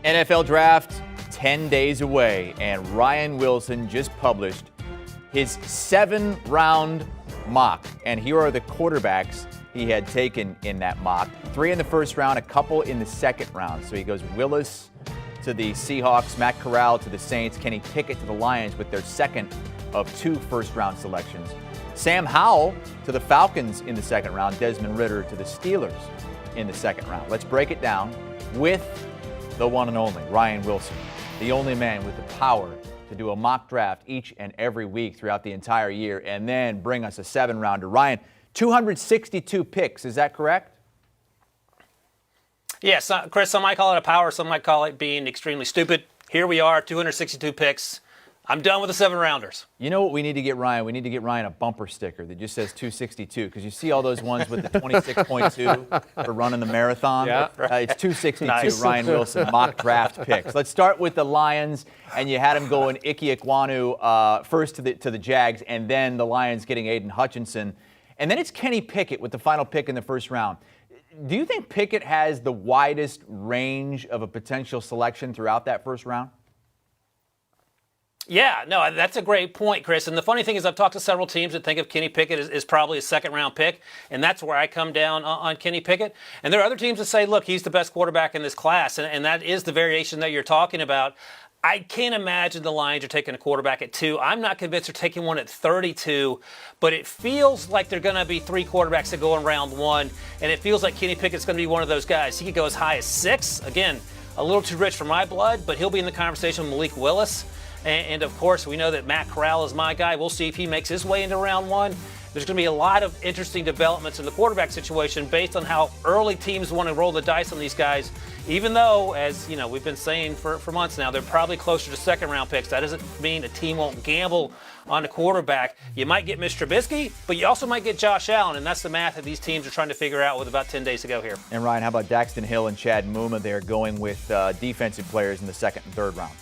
NFL Draft 10 days away, and Ryan Wilson just published his 7-round mock. And here are the quarterbacks he had taken in that mock. 3 in the first round, a couple in the second round. So he goes Willis to the Seahawks, Matt Corral to the Saints, Kenny Pickett to the Lions with their second of 2 first-round selections. Sam Howell to the Falcons in the second round, Desmond Ridder to the Steelers in the second round. Let's break it down with the one and only Ryan Wilson, the only man with the power to do a mock draft each and every week throughout the entire year and then bring us a 7-rounder. Ryan, 262 picks, is that correct? Yes, Chris, some might call it a power, some might call it being extremely stupid. Here we are, 262 picks. I'm done with the 7-rounders. You know what we need to get Ryan? We need to get Ryan a bumper sticker that just says 262, because you see all those ones with the 26.2 for running the marathon? Yeah. It's 262, Nice. Ryan Wilson, mock draft picks. Let's start with the Lions, and you had him going Ike Ekwonu first to the Jags, and then the Lions getting Aiden Hutchinson. And then it's Kenny Pickett with the final pick in the first round. Do you think Pickett has the widest range of a potential selection throughout that first round? Yeah, no, that's a great point, Chris. And the funny thing is I've talked to several teams that think of Kenny Pickett as probably a second-round pick, and that's where I come down on Kenny Pickett. And there are other teams that say, look, he's the best quarterback in this class, and that is the variation that you're talking about. I can't imagine the Lions are taking a quarterback at 2. I'm not convinced they're taking one at 32, but it feels like they're going to be 3 quarterbacks that go in round 1, and it feels like Kenny Pickett's going to be one of those guys. He could go as high as 6. Again, a little too rich for my blood, but he'll be in the conversation with Malik Willis. And of course, we know that Matt Corral is my guy. We'll see if he makes his way into round 1. There's going to be a lot of interesting developments in the quarterback situation based on how early teams want to roll the dice on these guys. Even though, as you know, we've been saying for months now, they're probably closer to second-round picks. That doesn't mean a team won't gamble on the quarterback. You might get Mitch Trubisky, but you also might get Josh Allen, and that's the math that these teams are trying to figure out with about 10 days to go here. And Ryan, how about Daxton Hill and Chad Muma there going with defensive players in the second and third round?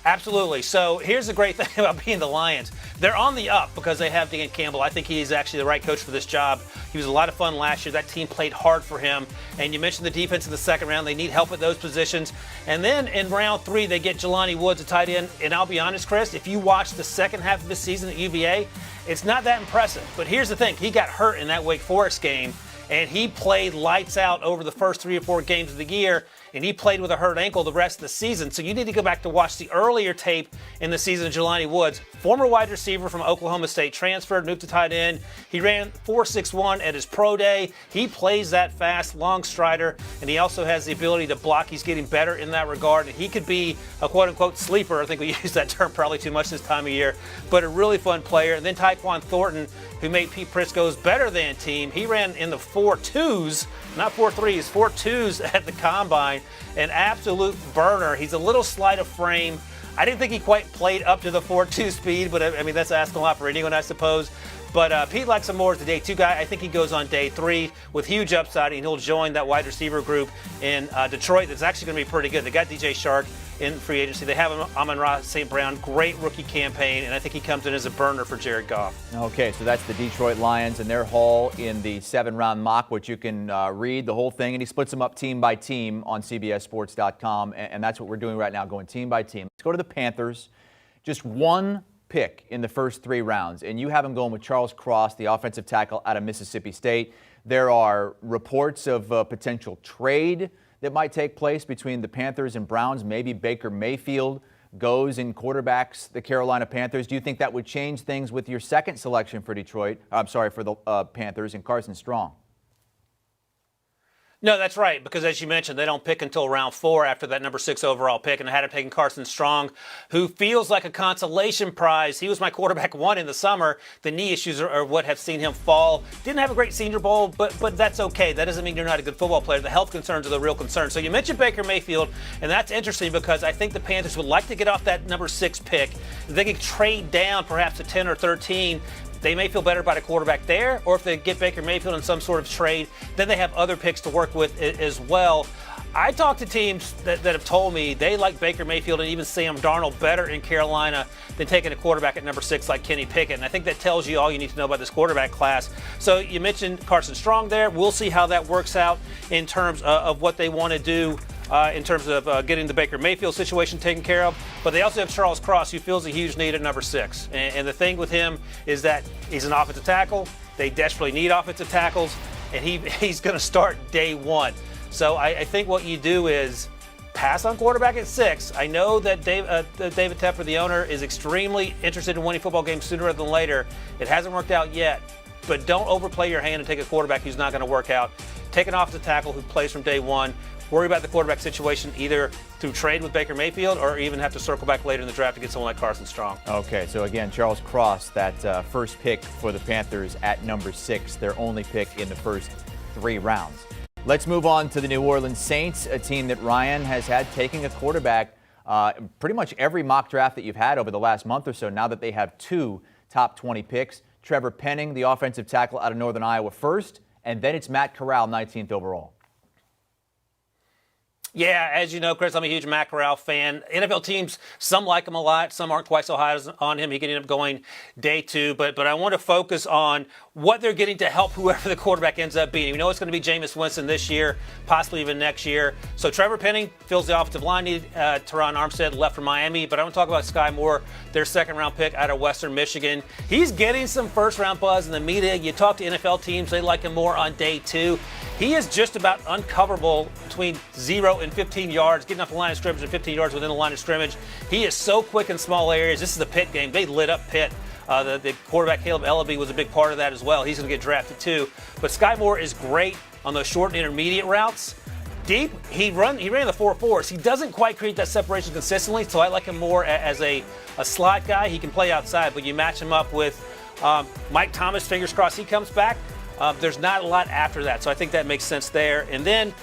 Absolutely. So here's the great thing about being the Lions. They're on the up because they have Dan Campbell. I think he's actually the right coach for this job. He was a lot of fun last year. That team played hard for him. And you mentioned the defense in the second round. They need help at those positions. And then in round 3, they get Jelani Woods, a tight end. And I'll be honest, Chris, if you watch the second half of the season at UVA, it's not that impressive. But here's the thing. He got hurt in that Wake Forest game, and he played lights out over the first 3 or 4 games of the year. And he played with a hurt ankle the rest of the season. So you need to go back to watch the earlier tape in the season of Jelani Woods. Former wide receiver from Oklahoma State, transferred, moved to tight end. He ran 4.61 at his pro day. He plays that fast, long strider, and he also has the ability to block. He's getting better in that regard. And he could be a quote-unquote sleeper. I think we use that term probably too much this time of year. But a really fun player. And then Tyquan Thornton, who made Pete Prisco's better than team. He ran in the 4.2s, not 4.3s, 4.2s at the combine. An absolute burner. He's a little slight of frame. I didn't think he quite played up to the 4.2 speed, but I mean, that's asking a lot for anyone, I suppose. But Pete likes him more as the day 2 guy. I think he goes on day 3 with huge upside, and he'll join that wide receiver group in Detroit that's actually going to be pretty good. They got DJ Shark in free agency. They have Amon-Ra St. Brown, great rookie campaign, and I think he comes in as a burner for Jared Goff. Okay, so that's the Detroit Lions and their haul in the 7-round mock, which you can read the whole thing, and he splits them up team by team on CBSSports.com, and that's what we're doing right now, going team by team. Let's go to the Panthers. Just one pick in the first 3 rounds, and you have him going with Charles Cross, the offensive tackle out of Mississippi State. There are reports of a potential trade that might take place between the Panthers and Browns. Maybe Baker Mayfield goes and quarterbacks the Carolina Panthers. Do you think that would change things with your second selection for for the Panthers and Carson Strong? No, that's right, because as you mentioned, they don't pick until round 4 after that number 6 overall pick, and I had him taking Carson Strong, who feels like a consolation prize. He was my quarterback 1 in the summer. The knee issues are what have seen him fall. Didn't have a great Senior Bowl, but that's okay. That doesn't mean you're not a good football player. The health concerns are the real concern. So you mentioned Baker Mayfield, and that's interesting because I think the Panthers would like to get off that number 6 pick. They could trade down perhaps to 10 or 13. They may feel better about a quarterback there, or if they get Baker Mayfield in some sort of trade, then they have other picks to work with as well. I talked to teams that have told me they like Baker Mayfield and even Sam Darnold better in Carolina than taking a quarterback at number 6 like Kenny Pickett. And I think that tells you all you need to know about this quarterback class. So you mentioned Carson Strong there. We'll see how that works out in terms of what they want to do in terms of getting the Baker Mayfield situation taken care of. But they also have Charles Cross, who feels a huge need at number 6. And the thing with him is that he's an offensive tackle. They desperately need offensive tackles, and he's going to start day 1. So I think what you do is pass on quarterback at 6. I know that David Tepper, the owner, is extremely interested in winning football games sooner rather than later. It hasn't worked out yet, but don't overplay your hand and take a quarterback who's not going to work out. Take an offensive tackle who plays from day 1. Worry about the quarterback situation either through trade with Baker Mayfield or even have to circle back later in the draft to get someone like Carson Strong. Okay, so again, Charles Cross, that first pick for the Panthers at number 6, their only pick in the first 3 rounds. Let's move on to the New Orleans Saints, a team that Ryan has had taking a quarterback pretty much every mock draft that you've had over the last month or so, now that they have 2 top 20 picks. Trevor Penning, the offensive tackle out of Northern Iowa, first, and then it's Matt Corral, 19th overall. Yeah, as you know, Chris, I'm a huge Matt Corral fan. NFL teams, some like him a lot, some aren't quite so high on him. He could end up going day 2, but I want to focus on what they're getting to help whoever the quarterback ends up being. We know it's going to be Jameis Winston this year, possibly even next year. So Trevor Penning fills the offensive line need. Teron Armstead left from Miami, but I want to talk about Sky Moore, their second-round pick out of Western Michigan. He's getting some first-round buzz in the media. You talk to NFL teams, they like him more on day 2. He is just about uncoverable between 0 and 15 yards, getting off the line of scrimmage and 15 yards within the line of scrimmage. He is so quick in small areas. This is the Pitt game. They lit up Pitt. The quarterback, Caleb Ellaby, was a big part of that as well. He's going to get drafted too. But Sky Moore is great on those short and intermediate routes. Deep, he ran the 4.4s. He doesn't quite create that separation consistently, so I like him more as a slot guy. He can play outside, but you match him up with Mike Thomas, fingers crossed he comes back. There's not a lot after that, so I think that makes sense there. And then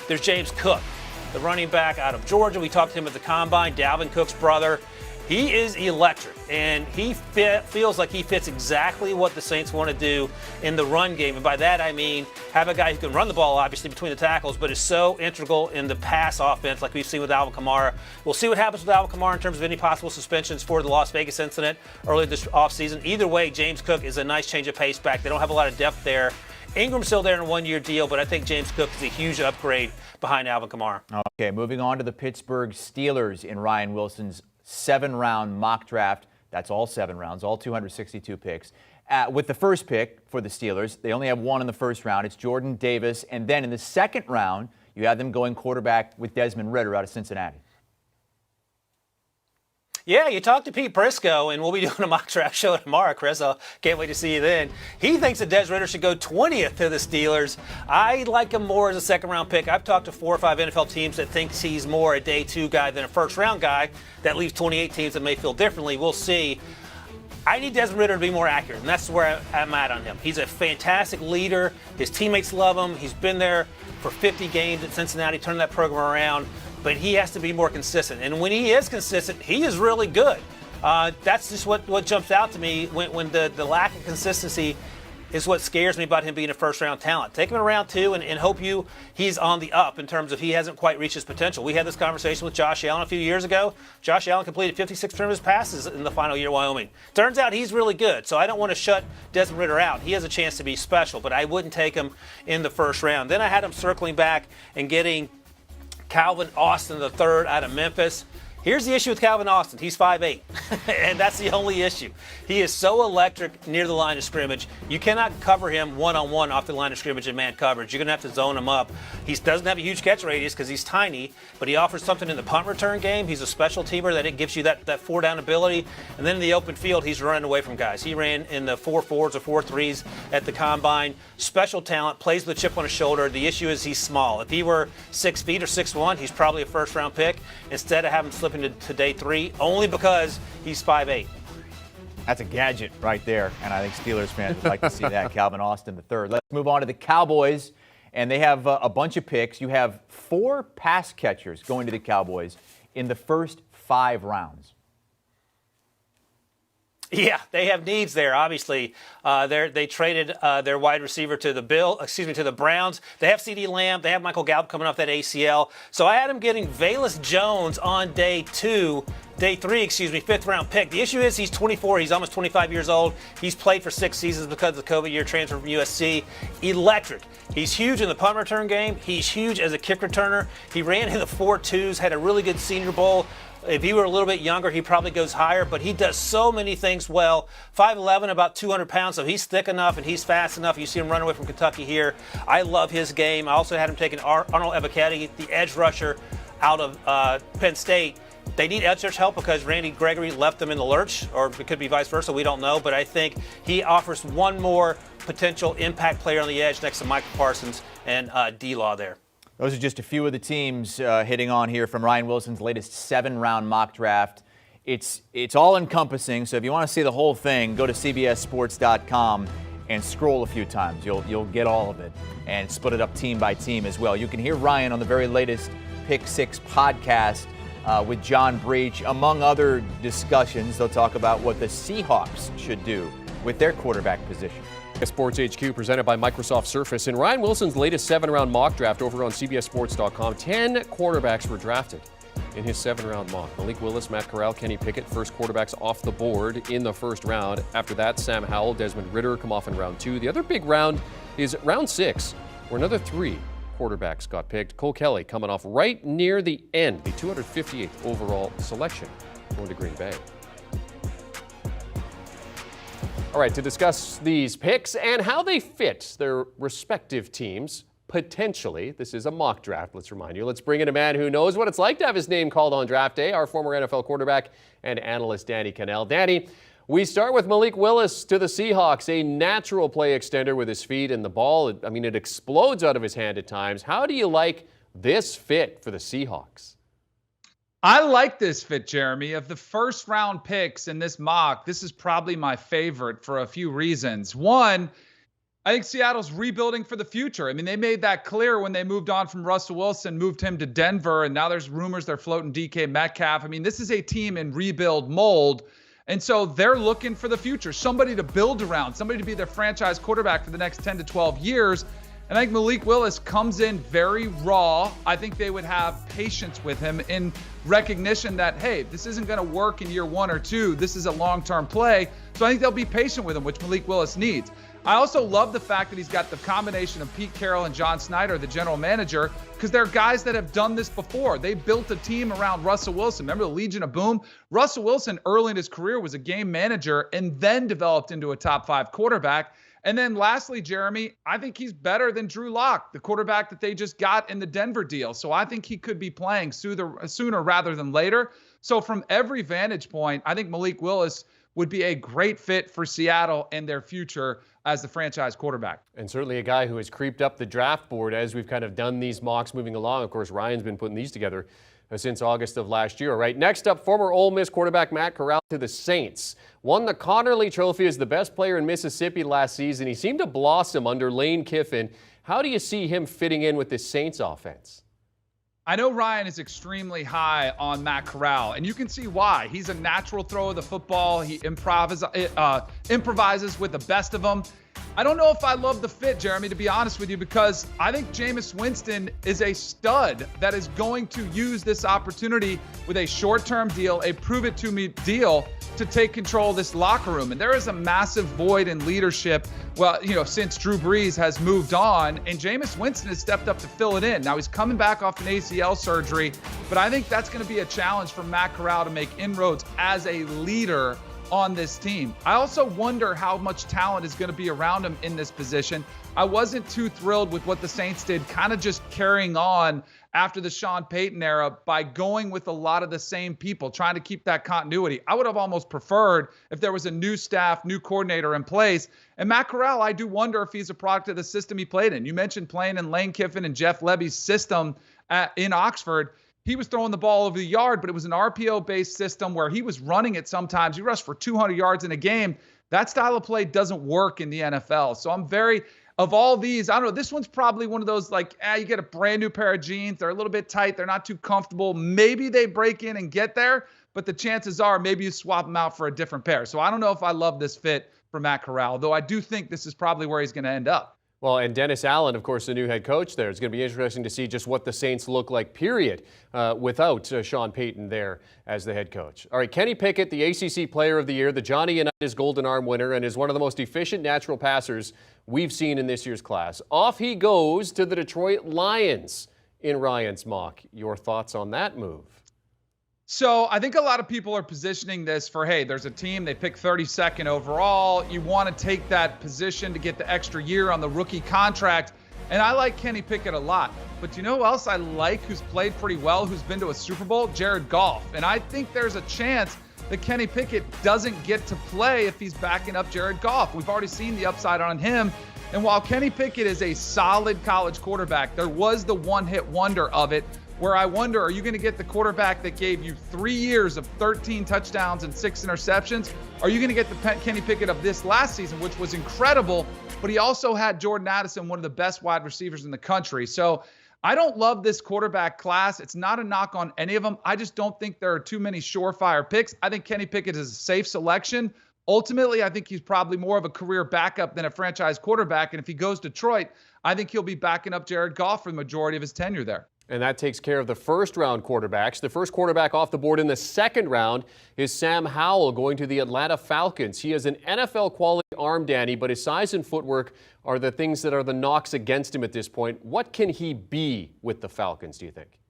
there's James Cook, the running back out of Georgia. We talked to him at the Combine, Dalvin Cook's brother. He is electric, and he feels like he fits exactly what the Saints want to do in the run game. And by that, I mean have a guy who can run the ball, obviously, between the tackles, but is so integral in the pass offense like we've seen with Alvin Kamara. We'll see what happens with Alvin Kamara in terms of any possible suspensions for the Las Vegas incident early this offseason. Either way, James Cook is a nice change of pace back. They don't have a lot of depth there. Ingram's still there in a 1-year deal, but I think James Cook is a huge upgrade behind Alvin Kamara. Okay, moving on to the Pittsburgh Steelers in Ryan Wilson's 7-round mock draft. That's all 7 rounds, all 262 picks. With the first pick for the Steelers, they only have 1 in the first round. It's Jordan Davis. And then in the second round, you have them going quarterback with Desmond Ridder out of Cincinnati. Yeah, you talked to Pete Prisco, and we'll be doing a mock draft show tomorrow, Chris. I can't wait to see you then. He thinks that Des Ridder should go 20th to the Steelers. I like him more as a second-round pick. I've talked to 4 or 5 NFL teams that think he's more a day 2 guy than a first-round guy. That leaves 28 teams that may feel differently. We'll see. I need Desmond Ridder to be more accurate, and that's where I'm at on him. He's a fantastic leader. His teammates love him. He's been there for 50 games at Cincinnati, turning that program around. But he has to be more consistent. And when he is consistent, he is really good. That's just what jumps out to me when the lack of consistency is what scares me about him being a first-round talent. Take him in round 2 and hope he's on the up in terms of he hasn't quite reached his potential. We had this conversation with Josh Allen a few years ago. Josh Allen completed 56% of his passes in the final year at Wyoming. Turns out he's really good, so I don't want to shut Desmond Ridder out. He has a chance to be special, but I wouldn't take him in the first round. Then I had him circling back and getting Calvin Austin III out of Memphis. Here's the issue with Calvin Austin. He's 5'8", and that's the only issue. He is so electric near the line of scrimmage. You cannot cover him one-on-one off the line of scrimmage in man coverage. You're going to have to zone him up. He doesn't have a huge catch radius because he's tiny, but he offers something in the punt return game. He's a special teamer that it gives you that 4-down ability. And then in the open field, he's running away from guys. He ran in the 4.4s or 4.3s at the Combine. Special talent, plays with a chip on his shoulder. The issue is he's small. If he were 6 feet or 6'1", he's probably a first-round pick. Instead of having him slip into day 3, only because he's 5'8". That's a gadget right there, and I think Steelers fans would like to see that. Calvin Austin III. Let's move on to the Cowboys, and they have a bunch of picks. You have 4 pass catchers going to the Cowboys in the first 5 rounds. Yeah, they have needs there. Obviously, they traded their wide receiver to the Browns. They have CeeDee Lamb. They have Michael Gallup coming off that ACL. So I had him getting Velus Jones on day 3, fifth-round pick. The issue is he's 24. He's almost 25 years old. He's played for 6 seasons because of the COVID year transfer from USC. Electric. He's huge in the punt return game. He's huge as a kick returner. He ran in the 4.2s, had a really good Senior Bowl. If he were a little bit younger, he probably goes higher, but he does so many things well. 5'11", about 200 pounds, so he's thick enough and he's fast enough. You see him run away from Kentucky here. I love his game. I also had him taking Arnold Ebiketie, the edge rusher out of Penn State. They need edge rush help because Randy Gregory left them in the lurch, or it could be vice versa. We don't know, but I think he offers one more potential impact player on the edge next to Michael Parsons and D-Law there. Those are just a few of the teams hitting on here from Ryan Wilson's latest 7-round mock draft. It's all-encompassing, so if you want to see the whole thing, go to cbssports.com and scroll a few times. You'll get all of it and split it up team by team as well. You can hear Ryan on the very latest Pick 6 podcast with John Breach. Among other discussions, they'll talk about what the Seahawks should do with their quarterback position. Sports HQ presented by Microsoft Surface. In Ryan Wilson's latest 7-round mock draft over on CBSSports.com, 10 quarterbacks were drafted in his 7-round mock. Malik Willis, Matt Corral, Kenny Pickett, first quarterbacks off the board in the first round. After that, Sam Howell, Desmond Ridder come off in round 2. The other big round is round 6, where another 3 quarterbacks got picked. Cole Kelly coming off right near the end, the 258th overall selection, going to Green Bay. All right, to discuss these picks and how they fit their respective teams, potentially, this is a mock draft, let's remind you. Let's bring in a man who knows what it's like to have his name called on draft day, our former NFL quarterback and analyst, Danny Cannell. Danny, we start with Malik Willis to the Seahawks, a natural play extender with his feet and the ball. It explodes out of his hand at times. How do you like this fit for the Seahawks? I like this fit, Jeremy. Of the first round picks in this mock, this is probably my favorite for a few reasons. One, I think Seattle's rebuilding for the future. They made that clear when they moved on from Russell Wilson, moved him to Denver, and now there's rumors they're floating DK Metcalf. This is a team in rebuild mold, and so they're looking for the future, somebody to build around, somebody to be their franchise quarterback for the next 10 to 12 years. And I think Malik Willis comes in very raw. I think they would have patience with him in recognition that, hey, this isn't going to work in year 1 or 2. This is a long-term play. So I think they'll be patient with him, which Malik Willis needs. I also love the fact that he's got the combination of Pete Carroll and John Snyder, the general manager, because they're guys that have done this before. They built a team around Russell Wilson. Remember the Legion of Boom? Russell Wilson early in his career was a game manager and then developed into a top 5 quarterback. And then lastly, Jeremy, I think he's better than Drew Lock, the quarterback that they just got in the Denver deal. So I think he could be playing sooner rather than later. So from every vantage point, I think Malik Willis would be a great fit for Seattle and their future as the franchise quarterback. And certainly a guy who has creeped up the draft board as we've kind of done these mocks moving along. Of course, Ryan's been putting these together since August of last year. All right, next up, former Ole Miss quarterback Matt Corral to the Saints. Won the Connerly Trophy as the best player in Mississippi last season. He seemed to blossom under Lane Kiffin. How do you see him fitting in with this Saints offense? I know Ryan is extremely high on Matt Corral, and you can see why. He's a natural thrower of the football. He improvises with the best of them. I don't know if I love the fit, Jeremy, to be honest with you, because I think Jameis Winston is a stud that is going to use this opportunity with a short-term deal, a prove-it-to-me deal, to take control of this locker room. And there is a massive void in leadership, since Drew Brees has moved on, and Jameis Winston has stepped up to fill it in. Now, he's coming back off an ACL surgery, but I think that's going to be a challenge for Matt Corral to make inroads as a leader on this team. I also wonder how much talent is going to be around him in this position. I wasn't too thrilled with what the Saints did, kind of just carrying on after the Sean Payton era by going with a lot of the same people, trying to keep that continuity. I would have almost preferred if there was a new staff, new coordinator in place. And Matt Corral, I do wonder if he's a product of the system he played in. You mentioned playing in Lane Kiffin and Jeff Levy's system in Oxford. He was throwing the ball over the yard, but it was an RPO-based system where he was running it sometimes. He rushed for 200 yards in a game. That style of play doesn't work in the NFL. So of all these, I don't know, this one's probably one of those you get a brand new pair of jeans. They're a little bit tight. They're not too comfortable. Maybe they break in and get there. but the chances are maybe you swap him out for a different pair. So I don't know if I love this fit for Matt Corral, though I do think this is probably where he's going to end up. Well, and Dennis Allen, of course, the new head coach there. It's going to be interesting to see just what the Saints look like, period, without Sean Payton there as the head coach. All right, Kenny Pickett, the ACC Player of the Year, the Johnny Unitas Golden Arm winner, and is one of the most efficient natural passers we've seen in this year's class. Off he goes to the Detroit Lions in Ryan's mock. Your thoughts on that move? So I think a lot of people are positioning this for, hey, there's a team, they pick 32nd overall. You want to take that position to get the extra year on the rookie contract. And I like Kenny Pickett a lot. But you know who else I like who's played pretty well, who's been to a Super Bowl? Jared Goff. And I think there's a chance that Kenny Pickett doesn't get to play if he's backing up Jared Goff. We've already seen the upside on him. And while Kenny Pickett is a solid college quarterback, there was the one-hit wonder of it, where I wonder, are you going to get the quarterback that gave you 3 years of 13 touchdowns and 6 interceptions? Are you going to get the Kenny Pickett of this last season, which was incredible, but he also had Jordan Addison, one of the best wide receivers in the country. So I don't love this quarterback class. It's not a knock on any of them. I just don't think there are too many surefire picks. I think Kenny Pickett is a safe selection. Ultimately, I think he's probably more of a career backup than a franchise quarterback. And if he goes to Detroit, I think he'll be backing up Jared Goff for the majority of his tenure there. And that takes care of the first-round quarterbacks. The first quarterback off the board in the second round is Sam Howell, going to the Atlanta Falcons. He has an NFL-quality arm, Danny, but his size and footwork are the things that are the knocks against him at this point. What can he be with the Falcons, do you think?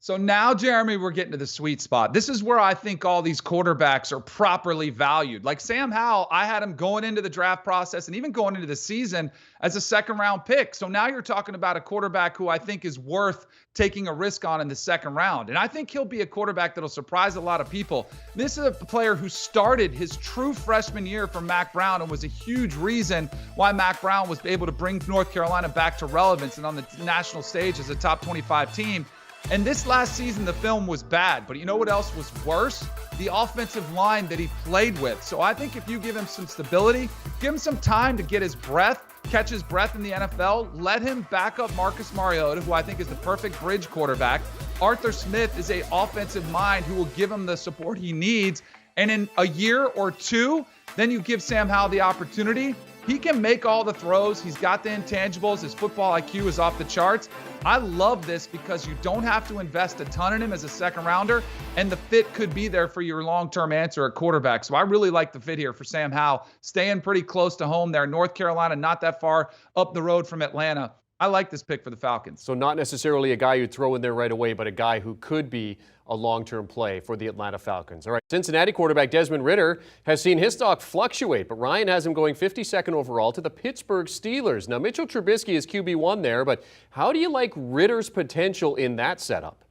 So now, Jeremy, we're getting to the sweet spot. This is where I think all these quarterbacks are properly valued. Like Sam Howell, I had him going into the draft process and even going into the season as a second-round pick. So now you're talking about a quarterback who I think is worth taking a risk on in the second round. And I think he'll be a quarterback that'll surprise a lot of people. This is a player who started his true freshman year for Mac Brown and was a huge reason why Mac Brown was able to bring North Carolina back to relevance and on the national stage as a top 25 team. And this last season, the film was bad. But you know what else was worse? The offensive line that he played with. So I think if you give him some stability, give him some time to get his breath, catch his breath in the NFL, let him back up Marcus Mariota, who I think is the perfect bridge quarterback. Arthur Smith is an offensive mind who will give him the support he needs. And in a year or two, then you give Sam Howell the opportunity. He can make all the throws. He's got the intangibles. His football IQ is off the charts. I love this because you don't have to invest a ton in him as a second rounder, and the fit could be there for your long-term answer at quarterback. So I really like the fit here for Sam Howell, staying pretty close to home there. North Carolina, not that far up the road from Atlanta. I like this pick for the Falcons. So not necessarily a guy you'd throw in there right away, but a guy who could be a long-term play for the Atlanta Falcons. All right, Cincinnati quarterback Desmond Ridder has seen his stock fluctuate, but Ryan has him going 52nd overall to the Pittsburgh Steelers. Now, Mitchell Trubisky is QB1 there, but how do you like Ridder's potential in that setup?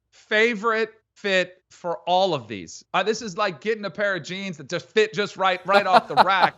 Favorite fit for all of these. This is like getting a pair of jeans that just fit just right off the rack.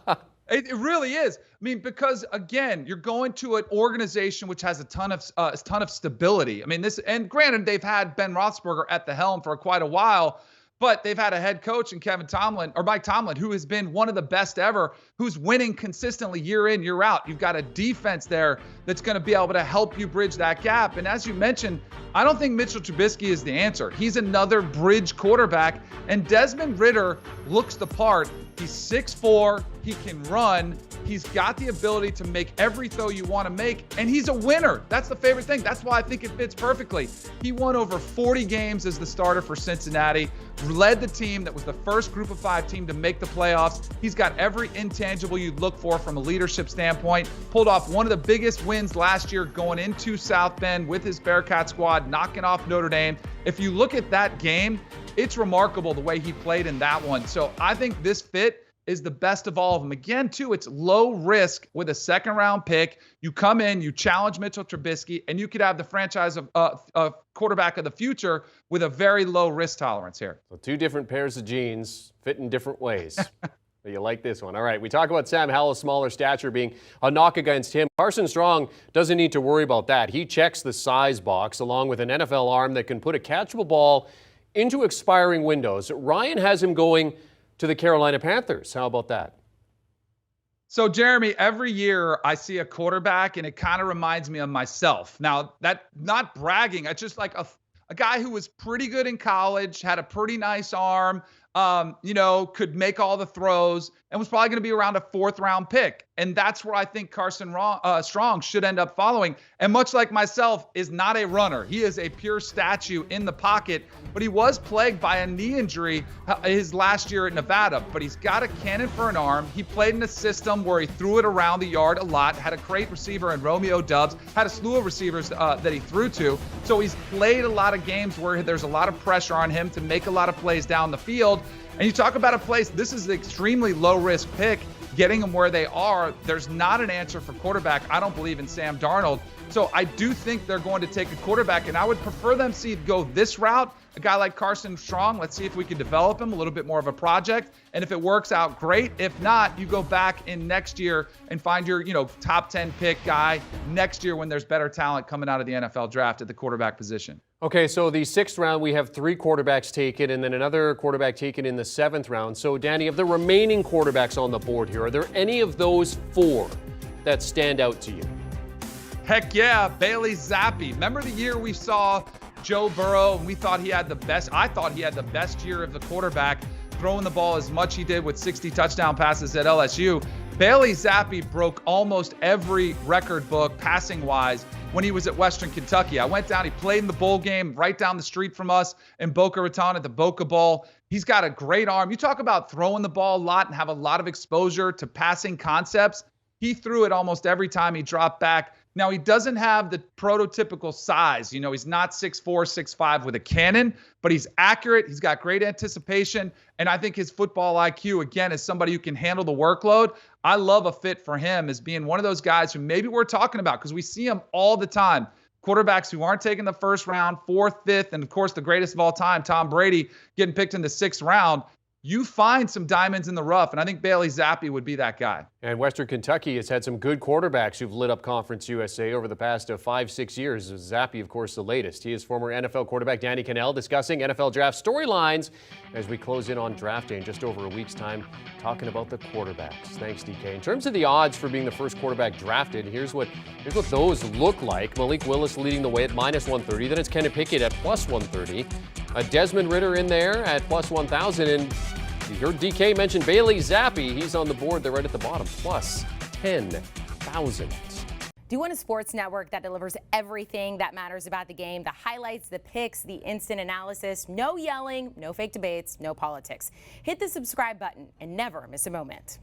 It really is. I mean, because again, you're going to an organization which has a ton of stability. I mean, and granted, they've had Ben Roethlisberger at the helm for quite a while, but they've had a head coach in Mike Tomlin, who has been one of the best ever, who's winning consistently year in, year out. You've got a defense there that's going to be able to help you bridge that gap. And as you mentioned, I don't think Mitchell Trubisky is the answer. He's another bridge quarterback, and Desmond Ridder looks the part. He's 6'4", he can run, he's got the ability to make every throw you want to make, and he's a winner. That's the favorite thing. That's why I think it fits perfectly. He won over 40 games as the starter for Cincinnati, led the team that was the first group of 5 team to make the playoffs. He's got every intangible you'd look for from a leadership standpoint, pulled off one of the biggest wins last year going into South Bend with his Bearcat squad, knocking off Notre Dame. If you look at that game, it's remarkable the way he played in that one. So I think this fit is the best of all of them. Again, too, it's low risk with a second-round pick. You come in, you challenge Mitchell Trubisky, and you could have the franchise of quarterback of the future with a very low risk tolerance here. So 2 different pairs of jeans fit in different ways. You like this one. All right, we talk about Sam Howell's smaller stature being a knock against him. Carson Strong doesn't need to worry about that. He checks the size box along with an NFL arm that can put a catchable ball into expiring windows. Ryan has him going to the Carolina Panthers. How about that? So, Jeremy, every year I see a quarterback and it kind of reminds me of myself. Now, that not bragging, it's just like a guy who was pretty good in college, had a pretty nice arm, could make all the throws, and was probably going to be around a 4th-round pick. And that's where I think Carson Strong should end up following. And much like myself, is not a runner. He is a pure statue in the pocket, but he was plagued by a knee injury his last year at Nevada. But he's got a cannon for an arm. He played in a system where he threw it around the yard a lot, had a great receiver in Romeo Doubs, had a slew of receivers that he threw to. So he's played a lot of games where there's a lot of pressure on him to make a lot of plays down the field. And you talk about a place, this is an extremely low-risk pick, getting them where they are. There's not an answer for quarterback. I don't believe in Sam Darnold. So I do think they're going to take a quarterback, and I would prefer them go this route. A guy like Carson Strong, let's see if we can develop him, a little bit more of a project. And if it works out, great. If not, you go back in next year and find your, top 10 pick guy next year when there's better talent coming out of the NFL draft at the quarterback position. Okay, so the 6th round, we have 3 quarterbacks taken and then another quarterback taken in the 7th round. So, Danny, of the remaining quarterbacks on the board here, are there any of those 4 that stand out to you? Heck yeah, Bailey Zappi. Remember the year we saw Joe Burrow and we thought he had the best, I thought he had the best year of the quarterback, throwing the ball as much he did with 60 touchdown passes at LSU. Bailey Zappi broke almost every record book passing-wise when he was at Western Kentucky. I went down, he played in the bowl game right down the street from us in Boca Raton at the Boca Bowl. He's got a great arm. You talk about throwing the ball a lot and have a lot of exposure to passing concepts. He threw it almost every time he dropped back. Now, he doesn't have the prototypical size. He's not 6'4", 6'5" with a cannon, but he's accurate. He's got great anticipation. And I think his football IQ, again, is somebody who can handle the workload. I love a fit for him as being one of those guys who maybe we're talking about because we see him all the time. Quarterbacks who aren't taking the 1st round, 4th, 5th, and of course the greatest of all time, Tom Brady, getting picked in the 6th round. You find some diamonds in the rough, and I think Bailey Zappi would be that guy. And Western Kentucky has had some good quarterbacks who've lit up Conference USA over the past 5-6 years. Zappi, of course, the latest. He is former NFL quarterback Danny Cannell discussing NFL draft storylines as we close in on draft day in just over a week's time, talking about the quarterbacks. Thanks, DK. In terms of the odds for being the first quarterback drafted, here's what those look like. Malik Willis leading the way at -130. Then it's Kenny Pickett at +130. Desmond Ridder in there at +1,000. And you heard DK mention Bailey Zappi. He's on the board there right at the bottom, +10,000. Do you want a sports network that delivers everything that matters about the game? The highlights, the picks, the instant analysis, no yelling, no fake debates, no politics. Hit the subscribe button and never miss a moment.